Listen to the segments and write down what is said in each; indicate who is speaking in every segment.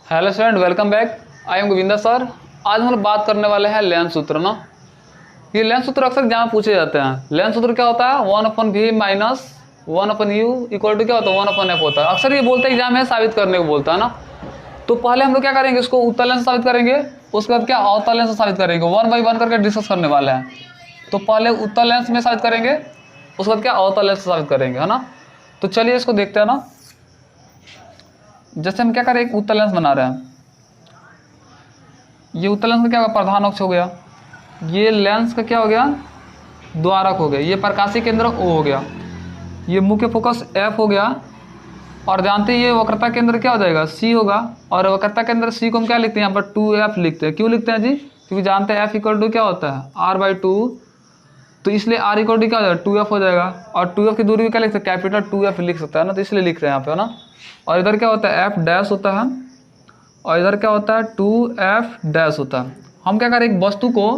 Speaker 1: Hello student, welcome back. I am Govinda sir. आज हम लोग बात करने वाले हैं लेंस सूत्र ना। ये लेंस सूत्र अक्सर जहाँ पूछे जाते हैं। लेंस सूत्र क्या होता है? 1/v minus 1/u equal to क्या होता है? 1/f होता है। अक्सर ये बोलते हैं एग्जाम में साबित करने को बोलता है ना। तो पहले हम लोग क्या करेंगे, इसको उत्तल लेंस साबित करेंगे, उसके बाद क्या अवतल लेंस साबित करेंगे। 1 बाई 1 करके डिस्कस करने वाले हैं। तो पहले उत्तल लेंस में साबित करेंगे, उसके बाद क्या अवतल लेंस साबित करेंगे, है ना। तो चलिए इसको देखते हैं ना। जैसे हम क्या करें, एक उत्तल लेंस बना रहे हैं। ये उत्तल लेंस का क्या होगा? प्रधान अक्ष हो गया। ये लेंस का क्या हो गया? द्वारक हो गया। ये प्रकाशीय केंद्र O हो गया। ये मुख्य फोकस F हो गया। और जानते हैं ये वक्रता केंद्र क्या हो जाएगा? C होगा। और वक्रता केंद्र C को हम क्या लिखते हैं? यहाँ पर 2F लिखते हैं। क्यों लिखते हैं जी? क्योंकि जानते हैं F इक्वल टू क्या होता है? R/2। तो इसलिए R इक्वल टू क्या हो जाएगा? 2F हो जाएगा। और 2F की दूरी को क्या लिख सकते हैं? कैपिटल 2F लिख सकता है ना। तो इसलिए लिख रहे हैं यहाँ पे, है ना। और इधर क्या होता है? F डैश होता है। और इधर क्या होता है? 2F डैश होता है। हम क्या करें, एक वस्तु को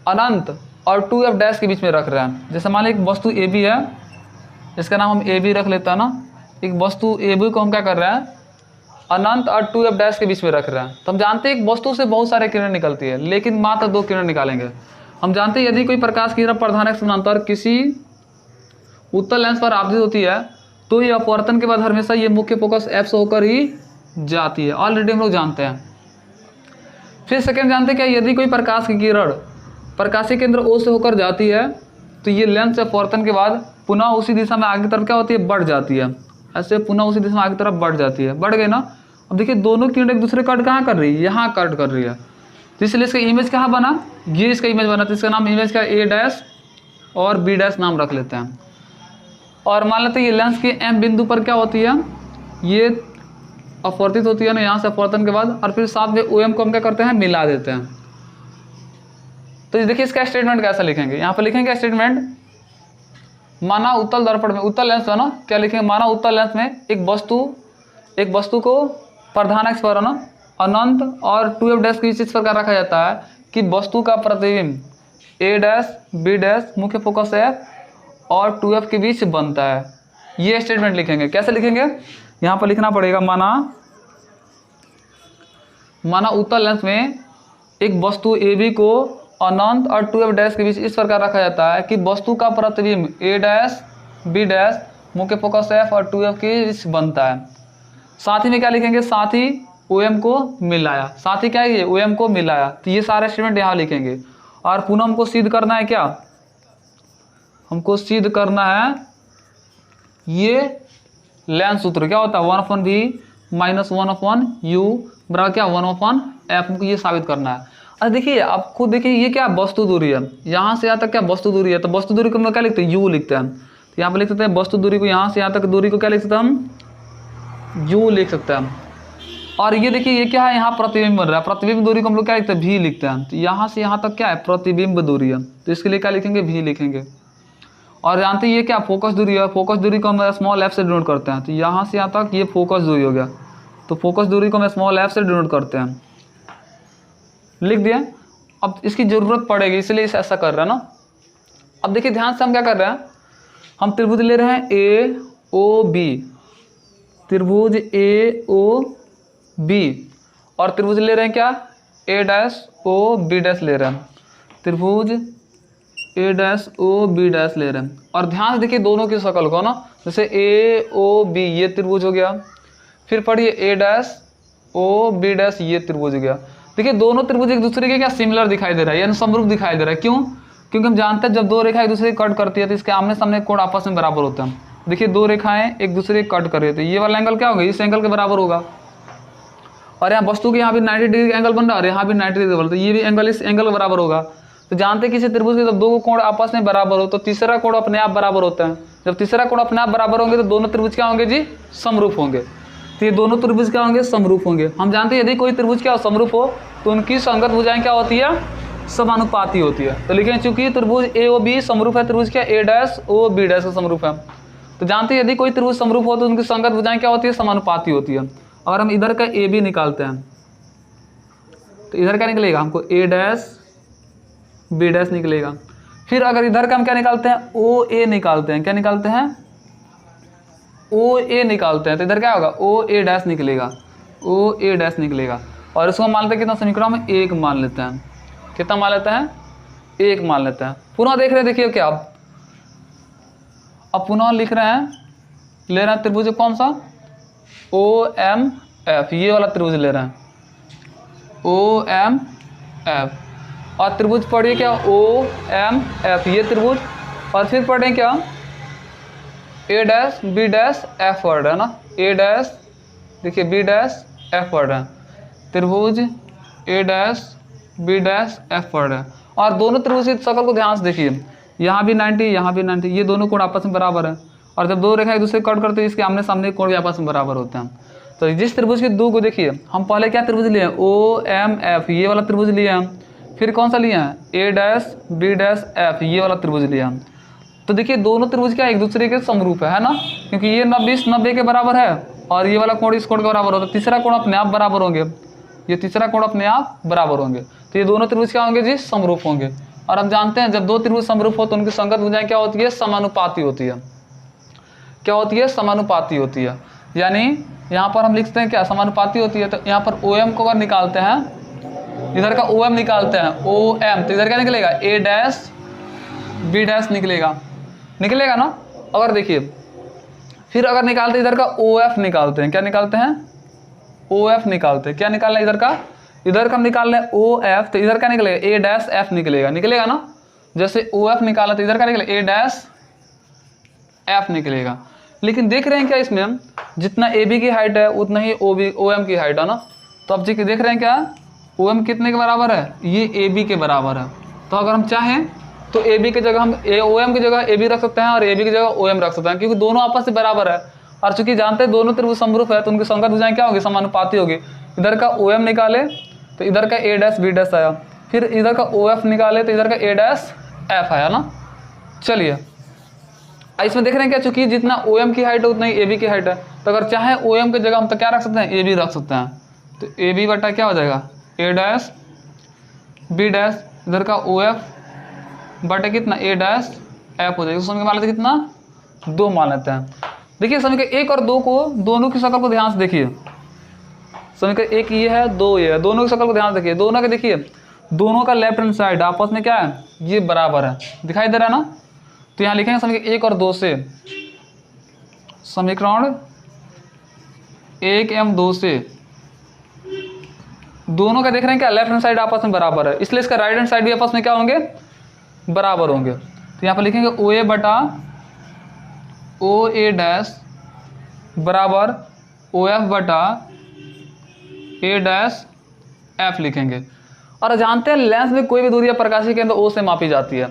Speaker 1: अनंत और 2F डैश के बीच में रख रहे हैं। जैसे मान लीजिए एक वस्तु AB है, इसका नाम हम AB रख लेते हैं ना। एक वस्तु AB को हम क्या कर रहे हैं? अनंत और 2F डैश के बीच में रख रहे हैं। तो हम जानते हैं एक वस्तु से बहुत सारे किरण निकलती है, लेकिन मात्र 2 किरण निकालेंगे। हम जानते हैं यदि कोई प्रकाश की किरण प्रधानक समानांतर किसी उत्तल लेंस पर आपतित होती है तो ये अपवर्तन के बाद हमेशा ये मुख्य फोकस F से होकर ही जाती है। ऑलरेडी हम लोग जानते हैं। फिर सेकेंड जानते हैं क्या, यदि कोई प्रकाश की किरण प्रकाशीय केंद्र O से होकर जाती है तो ये लेंस से अपवर्तन के बाद पुनः उसी दिशा में आगे तरफ क्या होती है? बढ़ जाती है। ऐसे पुनः उसी दिशा में आगे तरफ बढ़ जाती है। बढ़ गई ना। अब देखिए दोनों किरण एक दूसरे कट कहाँ कर रही है? यहाँ कट कर रही है। तो इसलिए इसका इमेज कहाँ बना? ये इसका इमेज बना। तो इसका नाम इमेज का A डैश और B डैश नाम रख लेते हैं। और मान लेते हैं ये लेंस के M बिंदु पर क्या होती है? ये अपवर्तित होती है ना, यहाँ से अपवर्तन के बाद। और फिर साथ में OM को हम क्या करते हैं? मिला देते हैं। तो देखिए इसका स्टेटमेंट कैसा लिखेंगे। यहाँ पर लिखेंगे स्टेटमेंट, माना उत्तल दर्पण में, उत्तल लेंस है ना, क्या लिखेंगे? माना उत्तल लेंस में एक वस्तु को प्रधान अक्ष पर है ना अनंत और 2F डैश के बीच इस प्रकार रखा जाता है कि वस्तु का प्रतिबिंब A डैश B डैश मुख्य फोकस F और 2F के बीच बनता है। ये स्टेटमेंट लिखेंगे। कैसे लिखेंगे? यहाँ पर लिखना पड़ेगा, माना उत्तल लेंस में एक वस्तु AB को अनंत और 2F डैश के बीच इस प्रकार रखा जाता है कि वस्तु का प्रतिबिंब A डैश B डैश मुख्य फोकस F और 2F के बीच बनता है। साथ ही में क्या लिखेंगे? साथ ही OM को मिलाया। साथ ही क्या है? ये OM को मिलाया। तो ये सारे स्टेटमेंट यहाँ लिखेंगे। और पुनः हमको सिद्ध करना है क्या? हमको सिद्ध करना है ये लेंस सूत्र क्या होता है? 1/v माइनस 1/u बराबर क्या? 1/f। हमको ये साबित करना है। अच्छा देखिए, आप खुद देखिए ये क्या वस्तु दूरी है? यहाँ से यहाँ तक क्या वस्तु दूरी है? तो वस्तु दूरी को हम क्या लिखते हैं? U लिखते हैं। तो यहाँ पर लिख सकते हैं वस्तु दूरी को, यहाँ से यहाँ तक दूरी को क्या लिख सकते हैं हम? U लिख सकते हैं। और ये देखिए ये क्या है? यहाँ प्रतिबिंब बन रहा है। प्रतिबिंब दूरी को हम लोग क्या लिखते हैं? V लिखते हैं। तो यहाँ से यहाँ तक क्या है? प्रतिबिंब दूरी है। तो इसके लिए क्या लिखेंगे? V लिखेंगे। और जानते हैं ये क्या? फोकस दूरी है। फोकस दूरी को हम स्मॉल f से डिनोट करते हैं। तो यहाँ से यहाँ तक ये फोकस दूरी हो गया। तो फोकस दूरी को हम स्मॉल f से डिनोट करते हैं। लिख दिया। अब इसकी जरूरत पड़ेगी इसलिए इसे ऐसा कर रहे हैं ना। अब देखिए ध्यान से हम क्या कर रहे हैं, हम त्रिभुज ले रहे हैं AOB, त्रिभुज AOB। और त्रिभुज ले रहे हैं क्या? A dash O B dash ले रहे हैं। त्रिभुज A dash O B dash ले रहे हैं। और ध्यान से देखिए दोनों की शक्ल को ना, जैसे AOB ये त्रिभुज हो गया। फिर पढ़िए A dash O B dash ये त्रिभुज हो गया। देखिए दोनों त्रिभुज एक दूसरे के क्या सिमिलर दिखाई दे रहा है, यानी समरूप दिखाई दे रहा है। क्यों? क्योंकि हम जानते हैं जब दो रेखा एक दूसरे को कट करती है तो इसके आमने सामने कोण आपस में बराबर होता है। देखिए दो रेखाएं एक दूसरे को कट कर रही है तो ये वाला एंगल क्या होगा? इस एंगल के बराबर होगा। और यहाँ वस्तु के यहाँ भी 90 डिग्री का एंगल बन रहा है, यहाँ भी 90 डिग्री, तो ये भी एंगल इस एंगल के बराबर होगा। तो जानते हैं किसी त्रिभुज के जब दो कोण आपस में बराबर हो तो तीसरा कोण अपने आप बराबर होता है। जब तीसरा कोण अपने आप बराबर होंगे तो दोनों त्रिभुज क्या होंगे जी? समरूप होंगे। तो ये दोनों त्रिभुज क्या होंगे? समरूप होंगे। हम जानते हैं यदि कोई त्रिभुज क्या समरूप हो तो उनकी संगत भुजाएं क्या होती है? समानुपाती होती है। तो लिखें चूंकि त्रिभुज AOB समरूप है, त्रिभुज क्या A dash O B dash का समरूप है। तो जानते हैं यदि कोई त्रिभुज समरूप हो तो उनकी संगत भुजाएं क्या होती है? समानुपाती होती है। और हम इधर का AB निकालते हैं तो इधर क्या निकलेगा? हमको A डैश B डैश निकलेगा। फिर अगर इधर का हम क्या निकालते हैं? OA निकालते हैं। क्या निकालते हैं? OA निकालते हैं। तो इधर क्या होगा? OA डैश निकलेगा। ओ ए डैश निकलेगा। और इसको मान लेते हैं कितना समीकरण में 1 मान लेते हैं। कितना मान लेते हैं? 1 मान लेते हैं। पुनः देख रहे हैं, देखिए क्या अब पुनः लिख रहे हैं, ले रहे हैं त्रिभुज कौन सा? ओ एम एफ, ये वाला त्रिभुज ले रहे हैं, ओ एम एफ। और त्रिभुज पढ़िए क्या? ओ एम एफ, ये त्रिभुज। और फिर पढ़े क्या? A dash B dash F word है ना, ए डैश, देखिए बी डैश एफ वर्ड है, त्रिभुज A dash B dash F word है। और दोनों त्रिभुज की शकल को ध्यान से देखिए, यहाँ भी 90, यहाँ भी 90, ये दोनों कोण आपस में बराबर है। और जब दो रेखा एक दूसरे कट करते हैं, इसके आमने सामने कोण भी आपस में बराबर होते हैं। तो जिस त्रिभुज के दो को देखिए, हम पहले क्या त्रिभुज लिए हैं? ओ एम एफ, ये वाला त्रिभुज लिए हैं। फिर कौन सा लिए हैं? ए डैश बी डैश एफ, ये वाला त्रिभुज लिया हैं। तो देखिए दोनों त्रिभुज क्या एक दूसरे के समरूप है ना, क्योंकि ये 90 के बराबर है और ये वाला कोण इस कोण के बराबर होता है। तीसरा कोण अपने आप बराबर होंगे, ये तीसरा कोण अपने आप बराबर होंगे। तो ये दोनों त्रिभुज क्या होंगे जी? समरूप होंगे। और हम जानते हैं जब दो त्रिभुज समरूप हो तो उनकी संगत भुजाएं क्या होती है? समानुपाती होती है। क्या होती है? समानुपाती होती है। यानी यहाँ पर हम लिखते हैं क्या? समानुपाती होती है। तो यहाँ पर ओ एम को अगर निकालते हैं, इधर का ओ एम निकालते हैं, ओ एम, तो इधर क्या निकलेगा? ए डैश बी डैश निकलेगा, निकलेगा ना। अगर देखिए फिर अगर निकालते इधर का ओ एफ निकालते हैं, क्या निकालते हैं? ओ एफ निकालते हैं। क्या निकालना है इधर का? इधर का हम निकाल रहे हैं ओ एफ, तो इधर क्या निकलेगा? ए डैश एफ निकलेगा, निकलेगा ना। जैसे ओ एफ निकाला तो इधर क्या निकलेगा? ए डैश एफ निकलेगा। लेकिन देख रहे हैं क्या इसमें हम, जितना ए बी की हाइट है उतना ही ओ एम की हाइट है ना। तो अब देख रहे हैं क्या? ओ एम कितने के बराबर है? ये ए बी के बराबर है। तो अगर हम चाहें तो ए बी की जगह हम ओ एम की जगह ए बी रख सकते हैं और ए बी की जगह ओ एम रख सकते हैं, क्योंकि दोनों आपस से बराबर है। और चूंकि जानते हैं दोनों त्रिभुज समरूप है तो उनकी संगत भुजाएं क्या होगी? समानुपाती होगी। इधर का ओ एम निकाले तो इधर का ए डैश बी डैश आया, फिर इधर का ओ एफ निकाले तो इधर का ए डैश एफ आया ना। चलिए इसमें देख रहे हैं क्या? चूंकि जितना ओ एम की हाइट है उतना ही ए बी की हाइट है, तो अगर चाहे ओ एम की जगह हम तो क्या रख सकते हैं? ए बी रख सकते हैं। तो ए बी बटा क्या हो जाएगा? ए डैश बी डैश, इधर का ओ एफ बटे कितना? ए डैश एफ हो जाएगा। समीकरण मान लेते हैं कितना? 2 मान लेते हैं। देखिए समीकरण 1 और 2 को, दोनों की शकल को ध्यान से देखिए। समीकरण 1 ये है, 2 ये है, दोनों की शकल को ध्यान से देखिए। दोनों के देखिए, दोनों का लेफ्ट हैंड साइड आपस में क्या है? ये बराबर है, दिखाई दे रहा है ना। तो यहाँ लिखेंगे समीकरण 1 और 2 से, समीकरण 1 एवं 2 से दोनों का देख रहे हैं क्या? लेफ्ट हैंड साइड आपस में बराबर है, इसलिए इसका राइट हैंड साइड भी आपस में क्या होंगे? बराबर होंगे। तो यहाँ पर लिखेंगे ओ ए बटा ओ ए डैश बराबर ओ एफ बटा ए डैश एफ लिखेंगे। और जानते हैं लेंस में कोई भी दूरी प्रकाशीय केंद्र ओ से मापी जाती है।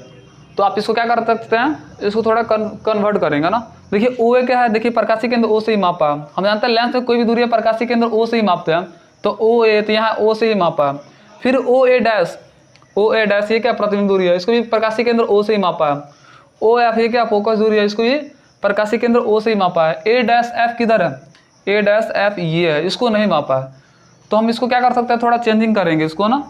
Speaker 1: तो आप इसको क्या कर सकते हैं? इसको थोड़ा कन्वर्ट करेंगे ना। देखिए ओ ए क्या है? देखिए प्रकाशीय केंद्र ओ से ही मापा। हम जानते हैं लेंस में कोई भी दूरी प्रकाशीय केंद्र ओ से ही मापते हैं, तो ओ ए, तो यहाँ ओ से ही मापा। फिर ओ ए डैश ये क्या? प्रतिबिंब दूरी है, इसको भी प्रकाशीय केंद्र ओ से ही मापा है। ओ एफ ये क्या? फोकस दूरी है, इसको भी प्रकाशीय केंद्र ओ से ही मापा है। ए डैश एफ किधर है? ए डैश एफ ये है, इसको नहीं मापा है। तो हम इसको क्या कर सकते हैं? थोड़ा चेंजिंग करेंगे इसको ना।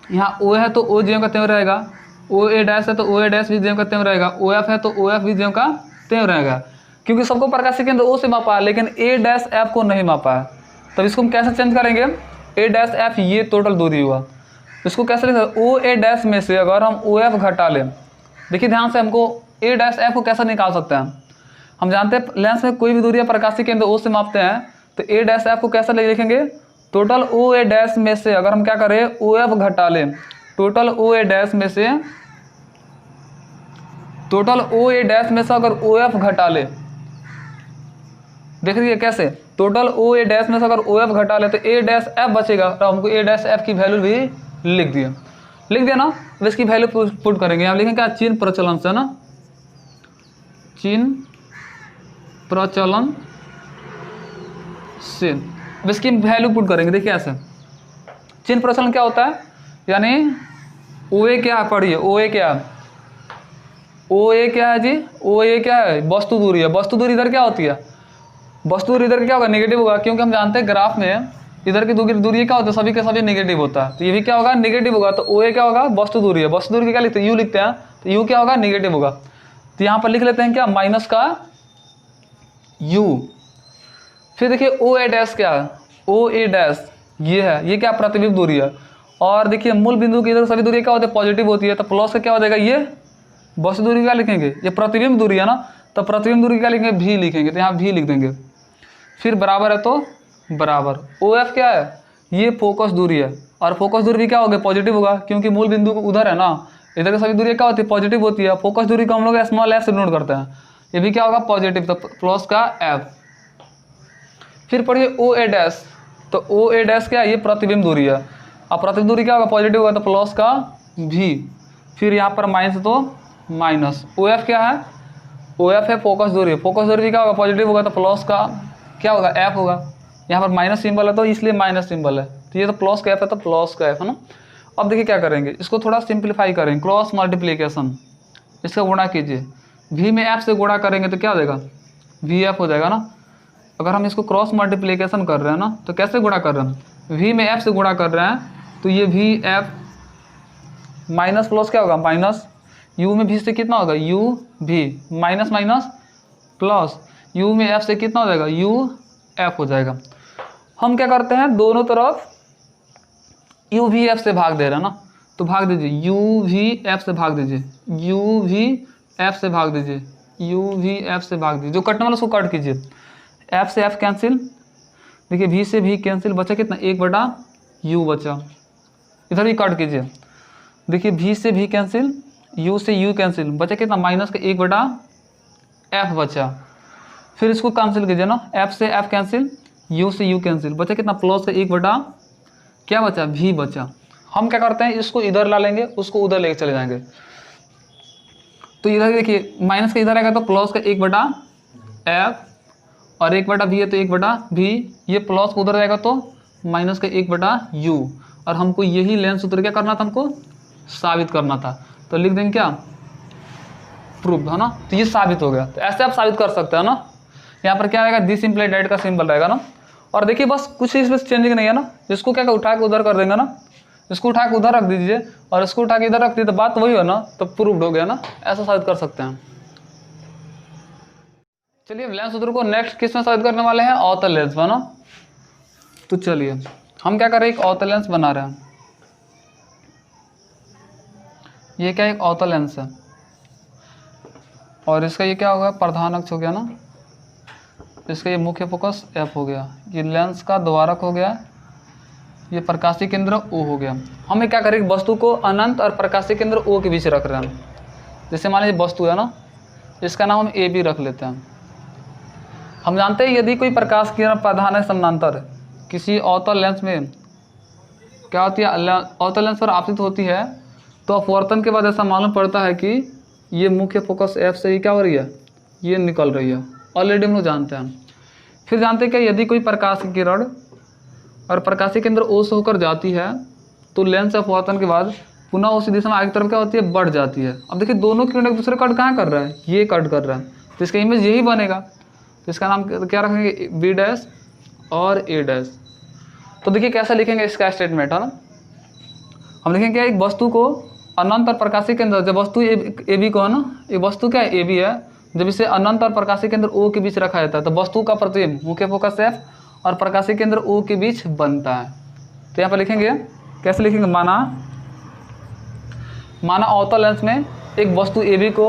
Speaker 1: यहाँ ओ है तो ओ ज्यों का त्यों रहेगा, ओ ए डैश है तो ओ ए डैश भी ज्यों का त्यों रहेगा, ओ एफ है तो ओ एफ भी ज्यों का त्यों रहेगा, क्योंकि सबको प्रकाशीय केंद्र ओ से मापा है लेकिन ए डैश एफ को नहीं मापा है। तब इसको हम कैसे चेंज करेंगे? ए डैश एफ ये टोटल दूरी हुआ, इसको कैसे लिख सकते? ओ ए डैश में से अगर हम ओ एफ घटा लें, देखिए ध्यान से, हमको ए डैश एफ को कैसे निकाल सकते हैं? हम जानते हैं लेंस में कोई भी दूरी प्रकाशीय केंद्र ओ से मापते हैं, तो ए डैश एफ को कैसे लिखेंगे? टोटल ओ ए डैश में से अगर हम क्या करें? ओ एफ घटा लें, टोटल ओ ए डैश में से, टोटल ओ ए डैश में से अगर ओ एफ घटा ले, देख लीजिए कैसे? टोटल ओ ए डैश में से अगर ओ एफ घटा ले तो ए डैश एफ बचेगा, तो हमको ए डैश एफ की वैल्यू भी लिख दिया ना। अब इसकी वैल्यू पुट करेंगे, हम लिखेंगे क्या? चिन्ह प्रचलन से ना, चिन्ह प्रचलन से अब इसकी वैल्यू पुट करेंगे। देखिए ऐसे, चिन्ह प्रचलन क्या होता है? यानी ओ ए क्या है? पढ़िए, ओ ए क्या है? ओ ए क्या है जी? ओ ए क्या है? वस्तु दूरी है। वस्तु दूरी इधर क्या होती है? वस्तु दूरी इधर क्या होगा? नेगेटिव होगा, क्योंकि हम जानते हैं ग्राफ में इधर की दूरी क्या होता है? सभी के सभी नेगेटिव होता है, तो ये भी क्या होगा? नेगेटिव होगा। तो ओ ए क्या होगा? वस्तु दूरी है। वस्तु दूरी क्या लिखते हैं? यू लिखते हैं, तो यू क्या होगा? नेगेटिव होगा। तो यहाँ पर लिख लेते हैं क्या? माइनस का यू। फिर देखिए ओ ए डैश क्या है? ओ ए डैश ये है, ये क्या प्रतिबिंब दूरी है। और देखिए मूल बिंदु की इधर सभी दूरी क्या होती है, पॉजिटिव होती है, तो प्लस का क्या हो जाएगा, ये वस्तु दूरी क्या लिखेंगे, ये प्रतिबिंब दूरी है ना, तो प्रतिबिंब दूरी क्या लिखेंगे, भी लिखेंगे, तो यहाँ भी लिख देंगे। फिर बराबर है तो बराबर ओ एफ क्या है, ये फोकस दूरी है, और फोकस दूरी भी क्या होगा, पॉजिटिव होगा, क्योंकि मूल बिंदु उधर है ना, इधर की सभी दूरी क्या होती है, पॉजिटिव होती है। फोकस दूरी को हम लोग स्मॉल एफ से नोट करते हैं, ये भी क्या होगा, पॉजिटिव, तो प्लस का एफ। फिर पढ़िए ओ ए डैश, तो ओ ए डैश क्या है, ये प्रतिबिंब दूरी है, अब प्रतिबिंब दूरी क्या होगा, पॉजिटिव होगा, तो प्लस का भी। फिर यहाँ पर माइनस तो माइनस। ओ एफ क्या है, ओ एफ है फोकस दूरी, फोकस दूरी भी क्या होगा, पॉजिटिव होगा, तो प्लस का क्या होगा, एफ होगा। यहाँ पर माइनस सिंबल है तो इसलिए माइनस सिंबल है, तो ये तो प्लस का एफ है, तो प्लस का एफ है ना। अब देखिए क्या करेंगे, इसको थोड़ा सिंप्लीफाई करेंगे, क्रॉस मल्टीप्लीकेशन, इसका गुणा कीजिए, वी में एफ से गुणा करेंगे तो क्या हो जाएगा, वी एफ हो जाएगा ना। अगर हम इसको क्रॉस मल्टीप्लीकेशन कर रहे हैं ना, तो कैसे गुणा कर रहे हैं, वी में एफ से गुणा कर रहे हैं, तो ये वी एफ माइनस प्लस क्या होगा, माइनस यू में भी से कितना होगा, यू भी, माइनस माइनस प्लस, यू में एफ से कितना हो जाएगा, यू एफ हो जाएगा। हम क्या करते हैं, दोनों तरफ यू वी एफ से भाग दे रहे हैं ना, तो भाग दीजिए, यू वी एफ से भाग दीजिए, यू वी एफ से भाग दीजिए, यू वी एफ से भाग दीजिए, जो कटने वाला उसको कट कीजिए, एफ से एफ कैंसिल, देखिए वी से भी कैंसिल, बचा कितना, एक बटा यू बचा, इधर भी कट कीजिए, देखिए वी से भी कैंसिल, यू से यू कैंसिल, बचा कितना, माइनस का एक बटा एफ बचा। फिर इसको कैंसिल कीजिए ना, एफ से एफ कैंसिल, यू से यू कैंसिल, बचा कितना, प्लस का एक बटा क्या बचा, भी बचा। हम क्या करते हैं, इसको इधर ला लेंगे, उसको उधर लेके चले जाएंगे, तो इधर देखिए माइनस का इधर आएगा तो प्लस का एक बटा एफ, और एक बटा भी है तो एक बटा भी, ये प्लस उधर जाएगा तो माइनस का एक बटा यू, और हमको यही लेंस सूत्र क्या करना था, हमको साबित करना था, तो लिख देंगे क्या, प्रूफ, है ना, तो ये साबित हो गया। तो ऐसे आप साबित कर सकते हैं ना, यहाँ पर क्या आएगा, दिस इम्प्लाइड दैट का सिंबल रहेगा ना, और देखिए बस कुछ इसमें चेंजिंग नहीं है ना, इसको क्या उठा के उधर कर देंगे ना, इसको उठा के उधर रख दीजिए और इसको उठा के इधर रख दीजिए, तो बात वही हो ना, तो प्रूव्ड हो गया ना, ऐसा साबित कर सकते हैं। चलिए लेंस सूत्र को नेक्स्ट किस में साबित करने वाले हैं, अवतल लेंस में ना। तो चलिए हम क्या कर रहे हैं, एक अवतल लेंस बना रहे हैं, ये क्या एक अवतल लेंस है, और इसका ये क्या होगा, प्रधान अक्ष हो गया ना, इसका ये मुख्य फोकस एफ हो गया, ये लेंस का द्वारक हो गया, ये प्रकाशीय केंद्र ओ हो गया। हमें क्या करें, वस्तु को अनंत और प्रकाशीय केंद्र ओ के बीच रख रहे हैं, जैसे मान लीजिए वस्तु है ना, इसका नाम हम ए बी रख लेते हैं। हम जानते हैं यदि कोई प्रकाश किरण प्रधान है समानांतर किसी अवतल लेंस में क्या होती है, अवतल लेंस पर आपतित होती है, तो अपवर्तन के बाद ऐसा मालूम पड़ता है कि ये मुख्य फोकस एफ से ही क्या हो रही है, ये निकल रही है, ऑलरेडी हम लोग जानते हैं। फिर जानते हैं कि यदि कोई प्रकाश की किरण और प्रकाशीय केंद्र ओ से होकर जाती है, तो लेंस अपवर्तन के बाद पुनः उसी दिशा में आगे की तरफ क्या होती है, बढ़ जाती है। अब देखिए दोनों किरण एक दूसरे कट कहाँ कर रहा है, ये कट कर रहा है, तो इसका इमेज यही बनेगा, तो इसका नाम क्या रखेंगे, बी डैश और ए डैश। तो देखिए कैसे लिखेंगे इसका स्टेटमेंट है ना, हम लिखेंगे क्या, एक वस्तु को अनंत और प्रकाशीय केंद्र, जब वस्तु ए बी को है ना, ये वस्तु क्या है ए बी है, जब इसे अनंत और प्रकाशीय केंद्र ओ के बीच रखा जाता है, तो वस्तु का प्रतिबिंब मुख्य फोकस एफ और प्रकाशीय केंद्र ओ के बीच बनता है। तो यहाँ पर लिखेंगे कैसे लिखेंगे, माना अवतल लेंस में एक वस्तु ए बी को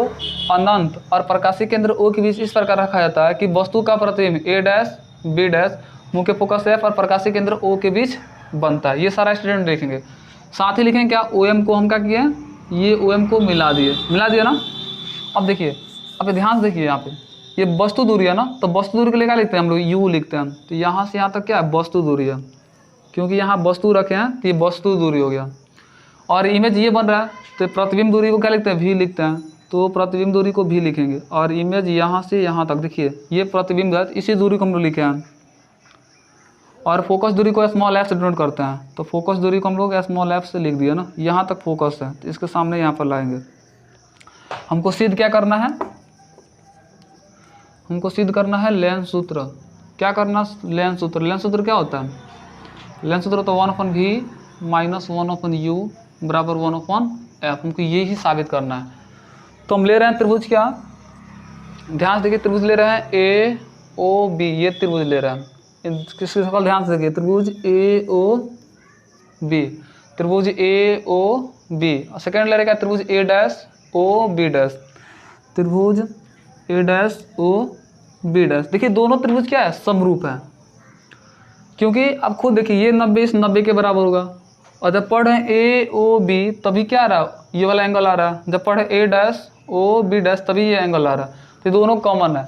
Speaker 1: अनंत और प्रकाशीय केंद्र ओ के बीच इस प्रकार रखा जाता है कि वस्तु का प्रतिबिंब ए डैश बी डैश मुख्य फोकस एफ और प्रकाशीय केंद्र ओ के बीच बनता है। ये सारा स्टेटमेंट लिखेंगे, साथ ही लिखेंगे क्या, ओ एम को हम क्या किए, ये ओ एम को मिला दिए ना। अब देखिए, अब ध्यान से देखिए, यहाँ पे ये वस्तु दूरी है ना, तो वस्तु दूरी के लिए क्या लिखते हैं हम लोग, यू लिखते हैं, तो यहाँ से यहाँ तक क्या है, वस्तु दूरी है, क्योंकि यहाँ वस्तु रखे हैं तो ये वस्तु दूरी हो गया, और इमेज ये बन रहा है, तो प्रतिबिंब दूरी को क्या लिखते हैं, भी लिखते हैं, तो प्रतिबिंब दूरी को भी लिखेंगे, और इमेज यहाँ से यहाँ तक देखिए ये प्रतिबिंब है, इसी दूरी को हम लोग लिखे हैं, और फोकस दूरी को स्मॉल एफ से डिनोट करते हैं, तो फोकस दूरी को हम लोग स्मॉल एफ से लिख दिया ना, यहाँ तक फोकस है, तो इसके सामने यहाँ पर लाएंगे। हमको सिद्ध क्या करना है, हमको सिद्ध करना है लेंस सूत्र। क्या करना, लेंस सूत्र। लेंस सूत्र क्या होता है, लेंस सूत्र तो 1/v माइनस 1/u बराबर 1/f, हमको ये ही साबित करना है। तो हम ले रहे हैं त्रिभुज, क्या ध्यान से देखिए, त्रिभुज ले रहे हैं ए ओ बी, ये त्रिभुज ले रहे हैं, किसकी शक्ल ध्यान से देखिए, त्रिभुज ए ओ बी, त्रिभुज ए ओ बी, और सेकेंड ले रहेगा त्रिभुज A dash O B dash, त्रिभुज A dash O B dash. देखिए दोनों त्रिभुज क्या है, समरूप है, क्योंकि अब खुद देखिए ये 90 इस 90 के बराबर होगा, और जब पढ़ रहे हैं ए ओ बी तभी क्या आ रहा है, ये वाला एंगल आ रहा है, जब पढ़े ए डैश ओ बी डैश तभी ये एंगल आ रहा है, तो दोनों कॉमन है।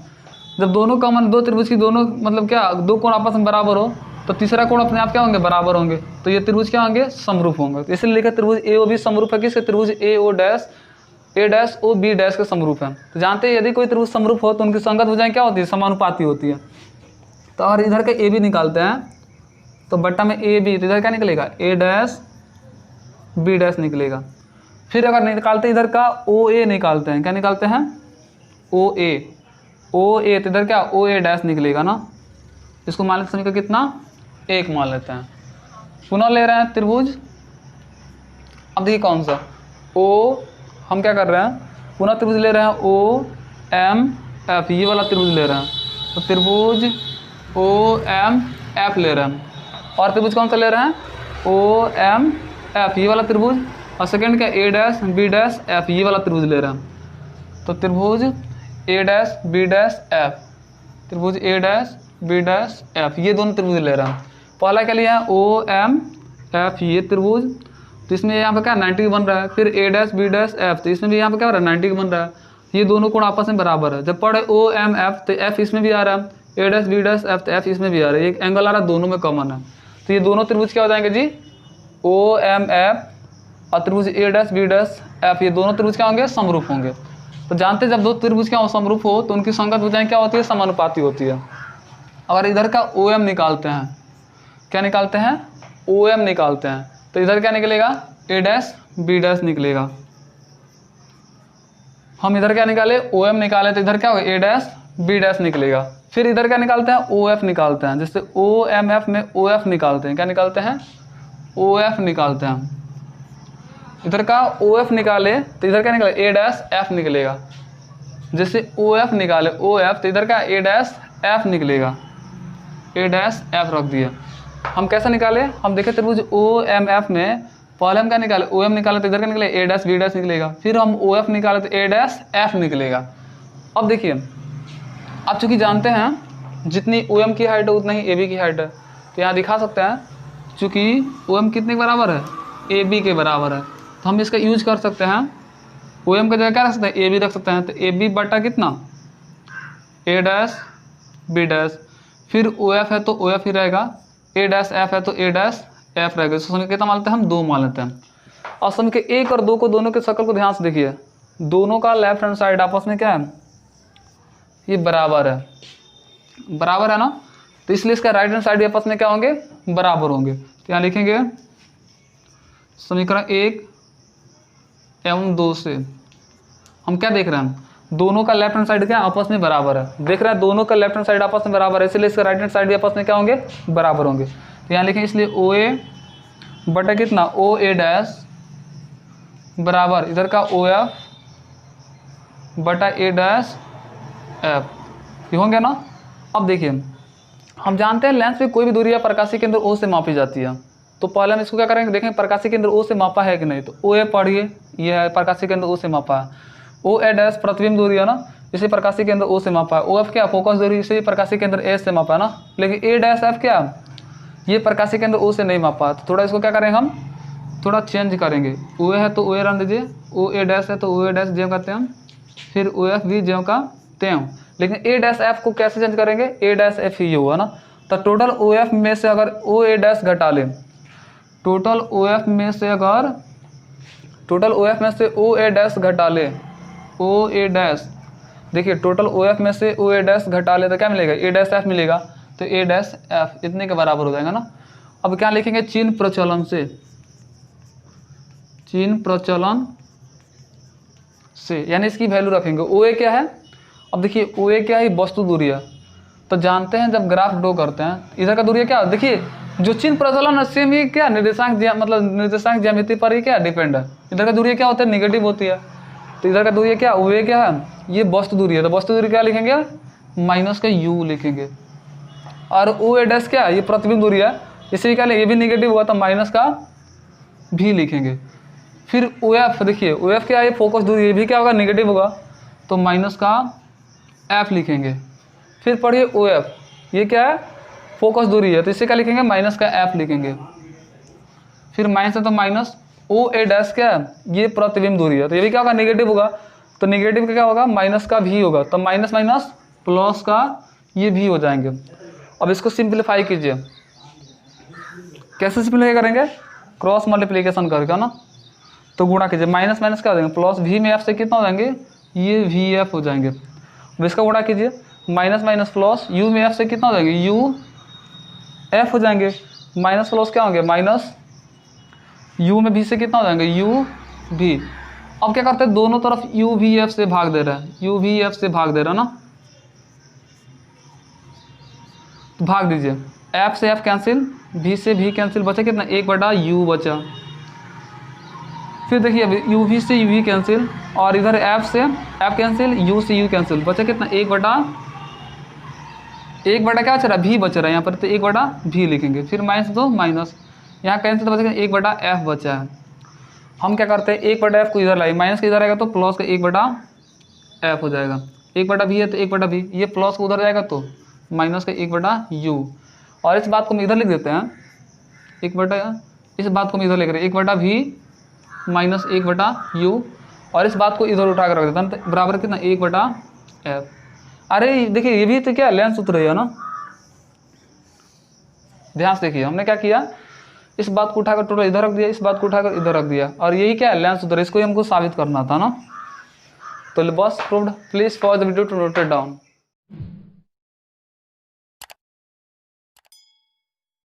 Speaker 1: जब दोनों कॉमन, दो त्रिभुज की दोनों मतलब क्या, दो कोण आपस में बराबर हो तो तीसरा कोण अपने आप क्या होंगे, बराबर होंगे, तो ये त्रिभुज क्या होंगे, समरूप होंगे। तो इसलिए लिखा त्रिभुज ए ओ बी समरूप है किसके, त्रिभुज A dash O B dash के समरूप है। तो जानते हैं यदि कोई त्रिभुज समरूप हो तो उनकी संगत भुजाएं क्या होती है, समानुपाती होती है। तो अगर इधर का ए बी निकालते हैं तो बट्टा में ए बी, तो इधर क्या निकलेगा, ए डैश बी डैश निकलेगा। फिर अगर निकालते इधर का ओ ए निकालते हैं, क्या निकालते हैं, ओ ए, तो इधर क्या ओ ए डैश निकलेगा ना, इसको मान लेते समीकरण कितना, 1 मान लेते हैं। पुनः ले रहे हैं त्रिभुज, अब देखिए कौन सा, ओ, हम क्या कर रहे हैं, पुनः त्रिभुज ले रहे हैं ओ एम एफ, ये वाला त्रिभुज ले रहे हैं, तो त्रिभुज ओ एम एफ ले रहे हैं। और त्रिभुज कौन सा ले रहे हैं, ओ एम एफ, ये वाला त्रिभुज, और सेकंड क्या A dash B dash F, ये वाला त्रिभुज ले रहे हैं। तो त्रिभुज A dash B dash F, त्रिभुज A dash B dash F, ये दोनों त्रिभुज ले रहे हैं। पहला क्या लिया है, ओ एम एफ, ये त्रिभुज, तो इसमें यहाँ पे क्या 90 बन रहा है। फिर ए डैश बी डैश एफ, तो इसमें भी यहाँ पे क्या हो रहा है, 90 बन रहा है। ये दोनों कोण आपस में बराबर है। जब पढ़े ओ एम एफ तो एफ इसमें भी आ रहा है, ए डैश बी डैश एफ तो एफ इसमें भी आ रहा है, एक एंगल आ रहा है, दोनों में कॉमन है। तो ये दोनों त्रिभुज क्या हो जाएंगे जी, ओ एम एफ और त्रिभुज A dash B dash F, ये दोनों त्रिभुज क्या होंगे, समरूप होंगे। तो जानते हैं जब दो त्रिभुज क्या हो, समरूप हो तो उनकी संगत भुजाएं क्या होती है, समानुपाती होती है। अगर इधर का ओ एम निकालते हैं, क्या निकालते हैं, ओ एम निकालते हैं, तो इधर क्या निकलेगा, ए डैश बी डैश निकलेगा। हम इधर क्या निकाले, ओ एम निकाले, तो इधर क्या होगा, ए डैश बी डैश निकलेगा। फिर इधर क्या निकालते हैं, ओ एफ निकालते हैं, जैसे ओ एम एफ में ओ एफ निकालते हैं, क्या निकालते हैं, ओ एफ निकालते हैं। इधर का ओ एफ निकाले तो इधर क्या निकलेगा, ए डैश एफ निकलेगा। जैसे ओ एफ निकाले ओ एफ, तो इधर का ए डैश एफ निकलेगा, ए डैश एफ रख दिया। हम कैसे निकाले, हम देखे त्रिभुज ओ एम एफ में पहले हम क्या निकाले, ओ एम निकाले तो इधर क्या निकलेगा, ए डैश बी डैश निकलेगा। फिर हम ओ एफ निकाले तो ए डैश एफ निकलेगा। अब देखिए, आप चूंकि जानते हैं जितनी ओ एम की हाइट है उतना ही ए बी की हाइट है, तो यहाँ दिखा सकते हैं चूँकि ओ एम कितने के बराबर है, ए बी के बराबर है, तो हम इसका यूज कर सकते हैं। ओ एम का जगह क्या रख सकते हैं, ए बी रख सकते हैं, तो ए बी बटा कितना, ए डैश बी डैश। फिर ओ एफ है तो ओ एफ ही रहेगा, ए डैश एफ है तो ए डैश एफ रहेगा। तो समीकरण कितना मान लेते हैं हम, 2 मान लेते हैं। और समीकरण 1 और 2 को, दोनों के शक्ल को ध्यान से देखिए, दोनों का लेफ्ट हैंड साइड आपस में क्या है, ये बराबर है, बराबर है ना, तो इसलिए इसका राइट हैंड साइड भी आपस में क्या होंगे, बराबर होंगे। तो यहाँ लिखेंगे समीकरण 1 एवं 2 से हम क्या देख रहे हैं, दोनों का लेफ्ट हैंड साइड क्या आपस में बराबर है। देख रहे हैं दोनों का लेफ्ट हैंड साइड आपस में बराबर है, इसलिए इसका राइट हैंड साइड भी आपस में क्या होंगे, बराबर होंगे। तो यहाँ लिखें, इसलिए ओ ए बटा कितना, ओ ए डैश बराबर इधर का ओ एफ बटा ए डैश एफ, ये होंगे ना। अब देखिए, हम जानते हैं लेंस पे कोई भी दूरी है प्रकाशीय केंद्र ओ से मापी जाती है। तो पहले हम इसको क्या करेंगे, देखेंगे प्रकाशीय केंद्र ओ से मापा है कि नहीं। तो ओ ए पढ़िए, ये है प्रकाशीय केंद्र ओ से मापा है। ओ ए डैश प्रतिबिंब दूरी है ना, इसे प्रकाशीय केंद्र ओ से मापा है। ओ एफ क्या, फोकस दूरी, इसे प्रकाशीय केंद्र ए से मापा है ना। लेकिन ए डैश एफ क्या, ये प्रकाशीय केंद्र ओ से नहीं मापा। तो थोड़ा इसको क्या करेंगे हम, थोड़ा चेंज करेंगे। ओ ए है तो ओ ए रन दीजिए, ओ ए डैश है तो ओ ए डैश ज्यों करते हैं हम, फिर ओ एफ भी ज्यों का त्यों। लेकिन ए डैश एफ को कैसे चेंज करेंगे, ए डैश एफ ही हुआ ना। तो टोटल ओ एफ में से अगर ओ ए डैश घटा लें, टोटल ओ एफ में से अगर टोटल ओ एफ में से ओ ए डैश घटा ले, ओ ए डैश, देखिए टोटल ओ एफ में से ओ ए डैश घटा ले तो क्या मिलेगा, ए डैश एफ मिलेगा। तो ए डैश एफ इतने के बराबर हो जाएगा ना। अब क्या लिखेंगे, चिन्ह प्रचलन से, चिन्ह प्रचलन से, यानी इसकी वैल्यू रखेंगे। ओ ए क्या है, अब देखिए ओ ए क्या है, वस्तु दूरी है। तो जानते हैं जब ग्राफ ड्रॉ करते हैं इधर का दूरी क्या, देखिए जो चिन्ह प्रचलन है सेम ये क्या, निर्देशांक मतलब निर्देशांक ज्यामिति पर ही क्या डिपेंड है। इधर का दूरी क्या होता है, निगेटिव होती है। तो इधर का दूरी क्या, ओ ए क्या है, ये वस्तु दूरी है। तो वस्तु दूरी क्या लिखेंगे, माइनस का यू लिखेंगे। और ओ ए डैश क्या है, ये प्रतिबिंब दूरी है, इसी क्या ये भी निगेटिव हुआ तो माइनस का भी लिखेंगे। फिर ओ एफ, देखिए ओ एफ क्या है, फोकस दूरी, ये भी क्या होगा निगेटिव होगा तो माइनस का एफ लिखेंगे। फिर पढ़िए ओ एफ, ये क्या है फोकस दूरी है तो इसे क्या लिखेंगे माइनस का एफ लिखेंगे। फिर माइनस है तो माइनस ओ ए डैश क्या है, ये प्रतिबिंब दूरी है तो ये भी क्या होगा निगेटिव होगा, तो निगेटिव का क्या होगा माइनस का भी होगा तो माइनस माइनस प्लस का ये भी हो जाएंगे। अब इसको सिंप्लीफाई कीजिए, कैसे सिंप्लीफाई करेंगे, क्रॉस मल्टीप्लीकेशन करके ना, तो गुणा कीजिए, माइनस माइनस क्या हो जाएंगे प्लस, वी में एफ से कितना हो जाएंगे ये वी एफ हो जाएंगे। अब इसका गुणा कीजिए, माइनस माइनस प्लस, यू में एफ से कितना हो जाएंगे यू एफ हो जाएंगे, माइनस प्लस क्या होंगे माइनस, यू में भी से कितना हो जाएंगे यू भी। अब क्या करते हैं दोनों तरफ यू वी एफ से भाग दे रहा है, यू वी एफ से भाग दे रहा है ना, तो भाग दीजिए, एफ से एफ कैंसिल, भी से भी कैंसिल, बचा कितना एक बटा यू बचा। फिर देखिए यू वी से यू वी कैंसिल और इधर एफ से एफ कैंसिल, यू से यू कैंसिल, बचा कितना एक बटा क्या बच रहा है भी बच रहा है यहाँ पर, तो एक बटा भी लिखेंगे। फिर माइनस दो माइनस, यहाँ कैंसिल तो बचेगा एक बटा एफ बचा है। हम क्या करते हैं एक बटा एफ को इधर लाइए, माइनस का इधर आएगा तो प्लस का एक बटा एफ हो जाएगा, एक बटा भी है तो एक बटा भी, ये प्लस को उधर जाएगा तो माइनस का एक बटा यू, और इस बात को हम इधर लिख देते हैं एक बटा, इस बात को हम इधर लिख रहे हैं एक बटा भी माइनस एक बटा यू, और इस बात को इधर उठा कर रख देता है बराबर कितना एक बटा एफ। अरे देखिए ये भी तो क्या लेंस सूत्र है ना, ध्यान से देखिए हमने क्या किया, इस बात को उठाकर टोटल इधर रख दिया, इस बात को उठाकर इधर रख दिया, और यही क्या है लेंस सूत्र, इसको ही हमको साबित करना था ना। तो बस proved, please pause the video to note it down.